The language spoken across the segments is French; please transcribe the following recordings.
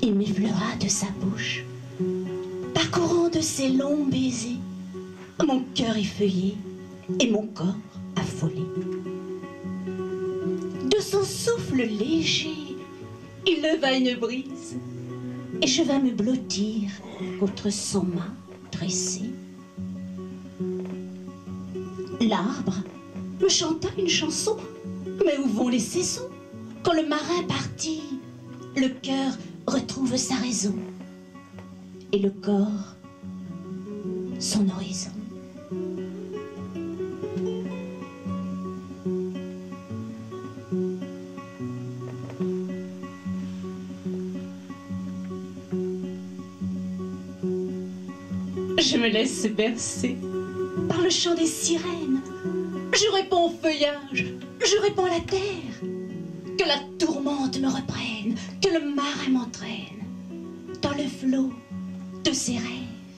Il m'effleura de sa bouche, parcourant de ses longs baisers mon cœur effeuillé et mon corps affolé. De son souffle léger, il leva une brise et je vins me blottir contre son mât dressé. L'arbre me chanta une chanson, mais où vont les saisons? Quand le marin partit, le cœur retrouve sa raison et le corps son horizon. Je me laisse bercer par le chant des sirènes. Je réponds au feuillage, je réponds à la terre. Que la tourmente me reprenne, que le marin m'entraîne dans le flot de ses rêves,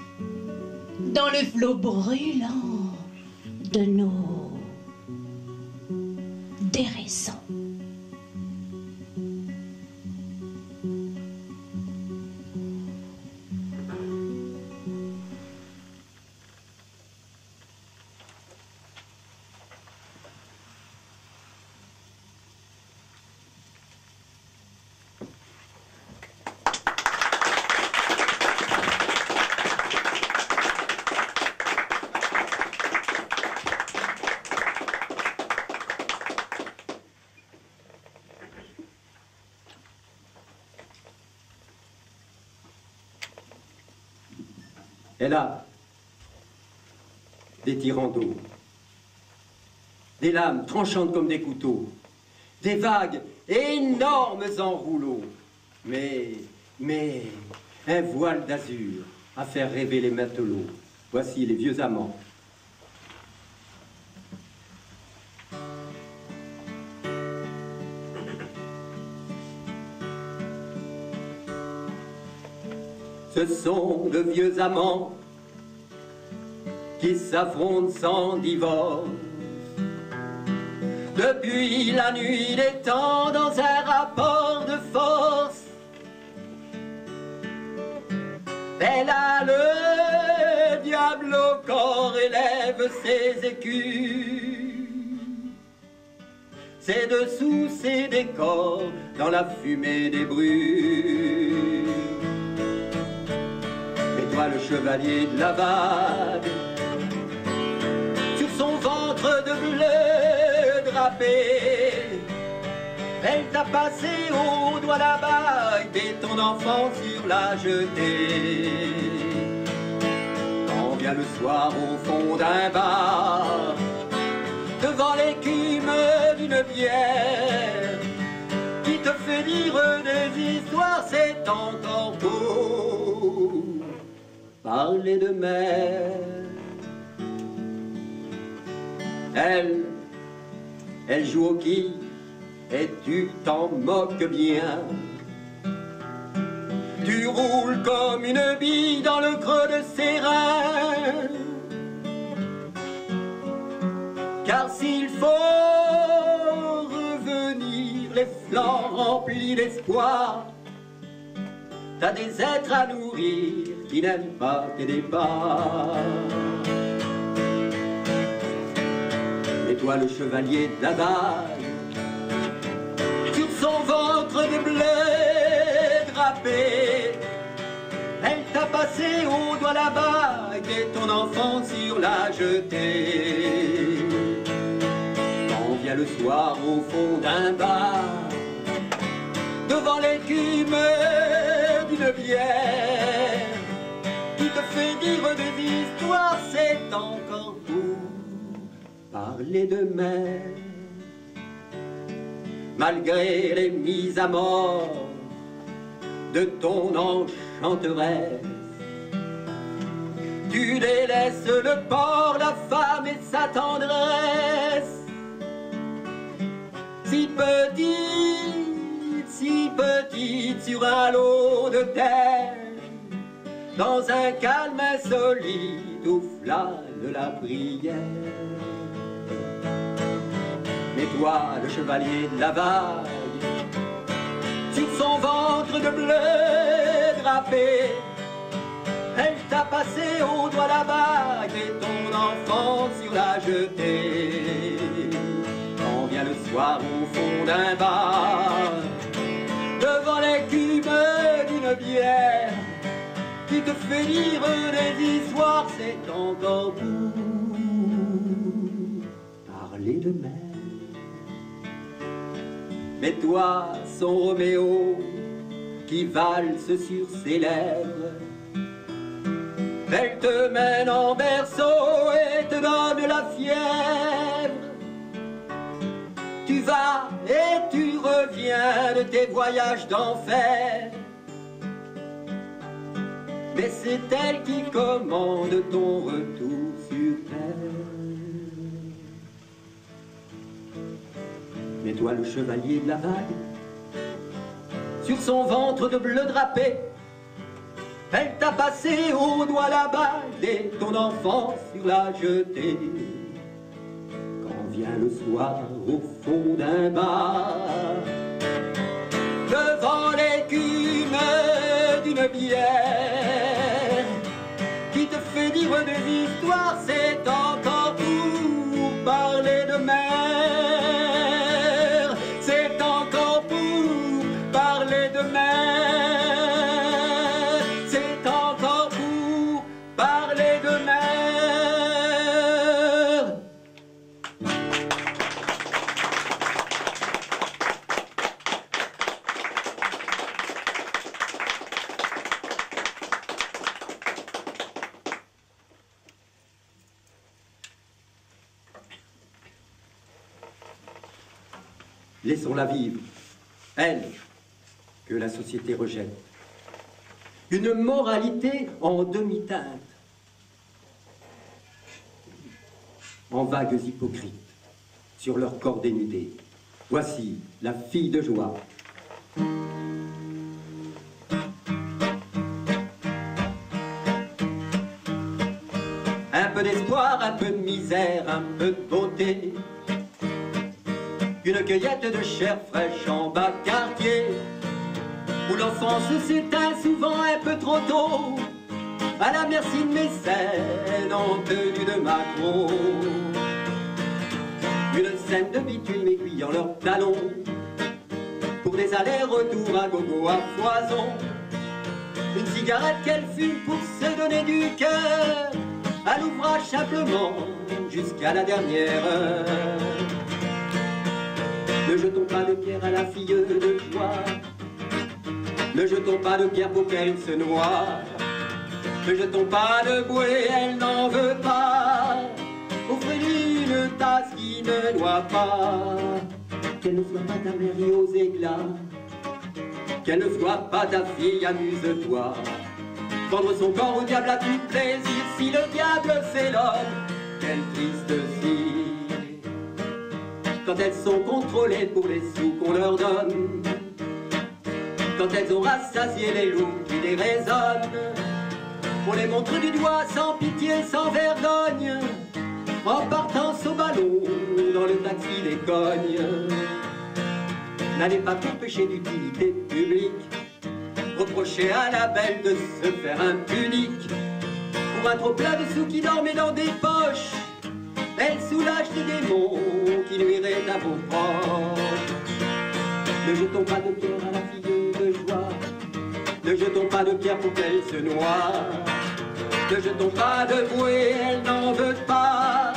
dans le flot brûlant de nos déraisons. Elle a des tirants d'eau, des lames tranchantes comme des couteaux, des vagues énormes en rouleaux, mais un voile d'azur à faire rêver les matelots. Voici les vieux amants. Ce sont de vieux amants qui s'affrontent sans divorce. Depuis la nuit des temps, dans un rapport de force, elle a le diable au corps, élève ses écus. Ses dessous, ses décors, dans la fumée des brûles. Toi le chevalier de la vague, sur son ventre de bleu drapé, elle t'a passé au doigt la bague et ton enfant sur la jetée. Quand vient le soir au fond d'un bar, devant l'écume d'une bière, qui te fait dire des histoires, c'est encore beau. Parler de mer. Elle joue au quilles et tu t'en moques bien. Tu roules comme une bille dans le creux de ses reins. Car s'il faut revenir, les flancs remplis d'espoir, t'as des êtres à nourrir qui n'aiment pas tes départs. Et toi le chevalier de la vague, sur son ventre de bleu drapé, elle t'a passé au doigt la bague et ton enfant sur la jetée. Quand vient le soir au fond d'un bar, devant l'écume d'une bière, qui te fait dire des histoires, c'est encore beau. Parler de mer, malgré les mises à mort de ton enchanteresse, tu délaisses le port, la femme et sa tendresse. Si petite sur un lot de terre, dans un calme insolite où flâne la prière. Mais toi, le chevalier de la vague, sur son ventre de bleu drapé. Elle t'a passé au doigt la bague et ton enfant sur la jetée. Quand vient le soir au fond d'un bar, devant l'écume d'une bière qui te fait lire des histoires, c'est encore pour parler de mer. Mais toi, son Roméo, qui valse sur ses lèvres, elle te mène en berceau et te donne la fièvre. Tu vas et tu reviens de tes voyages d'enfer, mais c'est elle qui commande ton retour sur terre. Mais toi, le chevalier de la vague, sur son ventre de bleu drapé, elle t'a passé au doigt la bague et ton enfant sur la jetée. Quand vient le soir au fond d'un bar, devant l'écume d'une bière qui te fait dire des histoires, c'est encore pour parler de mer. C'est encore pour parler de mer. C'est encore pour parler de mer. Laissons-la vivre, elle, que la société rejette. Une moralité en demi-teinte, en vagues hypocrites, sur leur corps dénudé. Voici la fille de joie. Un peu d'espoir, un peu de misère, un peu de beauté. Une cueillette de chair fraîche en bas quartier, où l'enfance s'éteint souvent un peu trop tôt, à la merci de mécènes en tenue de Macron. Une scène de bitume aiguillant leurs talons, pour des allers-retours à gogo à foison. Une cigarette qu'elle fume pour se donner du cœur, à l'ouvrage simplement, jusqu'à la dernière heure. Ne jetons pas de pierre à la fille de joie, ne jetons pas de pierre pour qu'elle se noie, ne jetons pas de bouée, elle n'en veut pas. Offrez-lui une tasse qui ne noie pas, qu'elle ne soit pas ta mère aux éclats, qu'elle ne soit pas ta fille, amuse-toi. Vendre son corps au diable a tout plaisir, si le diable c'est l'homme, quelle triste scie. Quand elles sont contrôlées pour les sous qu'on leur donne, quand elles ont rassasié les loups qui les raisonnent, on les montre du doigt sans pitié, sans vergogne, en partant au ballon, dans le taxi les cognes. N'allez pas pour péché d'utilité publique, reprocher à la belle de se faire impunique, pour un trop plein de sous qui dormaient dans des poches. Elle soulage des démons qui nuiraient à vos proches. Ne jetons pas de pierre à la fille de joie, ne jetons pas de pierre pour qu'elle se noie, ne jetons pas de bouée, elle n'en veut pas.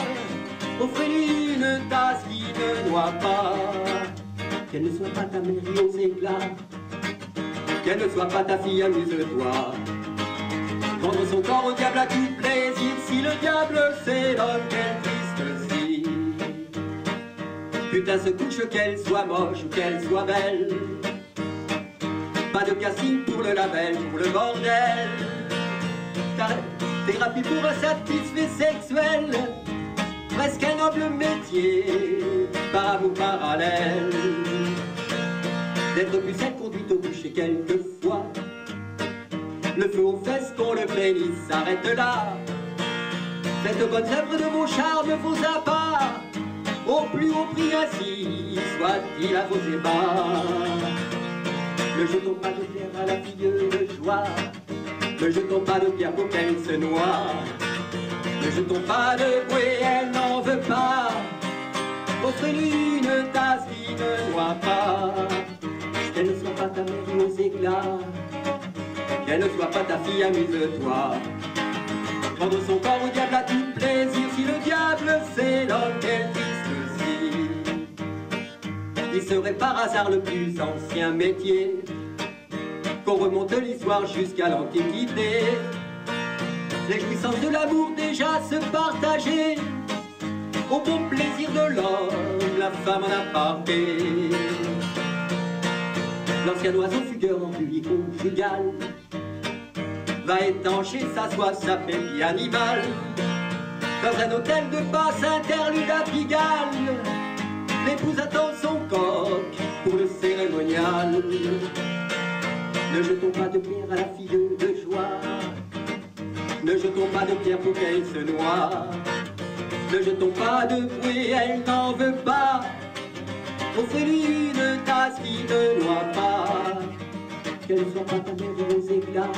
Offrez-lui une tasse qui ne noie pas, qu'elle ne soit pas ta mairie aux éclats, qu'elle ne soit pas ta fille, amuse-toi. Vendre son corps au diable a tout plaisir, si le diable c'est l'homme, quelle triste scie. Putain se couche, qu'elle soit moche ou qu'elle soit belle, pas de casting pour le label, pour le bordel. Thérapie pour un satisfait sexuel, presque un noble métier, par amour parallèle. D'être pucelle conduite au bûcher quelquefois, le feu aux fesses qu'on le bénisse s'arrête là. Faites bonnes œuvres de vos charmes, vos apparts, au plus haut prix ainsi, soit-il à vos ébats. Ne jetons pas de pierre à la fille de joie. Ne jetons pas de pierre pour qu'elle se noie. Ne jetons pas de bouée, elle n'en veut pas. Offre-lui une tasse qui ne noie pas. Qu'elle ne soit pas ta mère aux éclats. Qu'elle ne soit pas ta fille, amuse-toi. Vendre son corps au diable à tout plaisir. Si le diable c'est l'homme, quel triste aussi. Il serait par hasard le plus ancien métier. Qu'on remonte l'histoire jusqu'à l'Antiquité. Les jouissances de l'amour déjà se partager. Au bon plaisir de l'homme, la femme en aparté. L'ancien oiseau fugueur en pluie conjugale va étancher sa soif, s'appelle Hannibal. Dans un hôtel de basse interlude à Pigalle, l'épouse attend son coq pour le cérémonial. Ne jetons pas de pierre à la fille de joie. Ne jetons pas de pierre pour qu'elle se noie. Ne jetons pas de bouée, elle n'en veut pas. Offre-lui une tasse qui ne noie pas. Qu'elle ne soit pas ta mère aux éclats.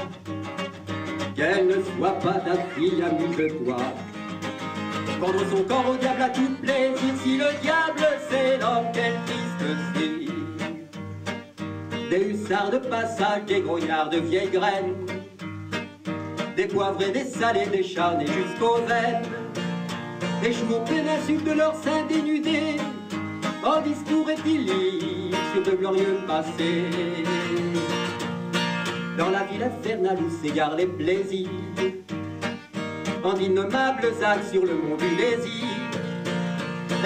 Qu'elle ne soit pas ta fille, amuse-toi. Vendre son corps au diable à tout plaisir. Si le diable c'est l'homme, quel triste signe. Des hussards de passage, des grognards de vieilles graines, des poivrés, des salés, des charnés jusqu'aux veines, échouent en pleine insulte de leur sein dénudé, en discours éthyliques sur de glorieux passés. Dans la ville infernale où s'égarent les plaisirs, en d'innommables actes sur le mont du désir,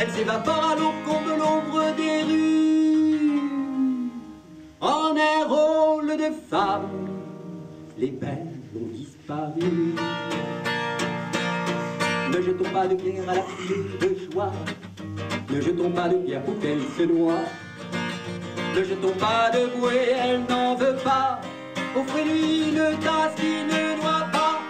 elle s'évapore à l'encombre de l'ombre des rues. En un rôle de femme, les belles ont disparu. Ne jetons pas de pierre à la fille de joie. Ne jetons pas de pierre pour qu'elle se noie. Ne jetons pas de bouée, elle n'en veut pas. Offrez-lui une tasse qui ne noie pas.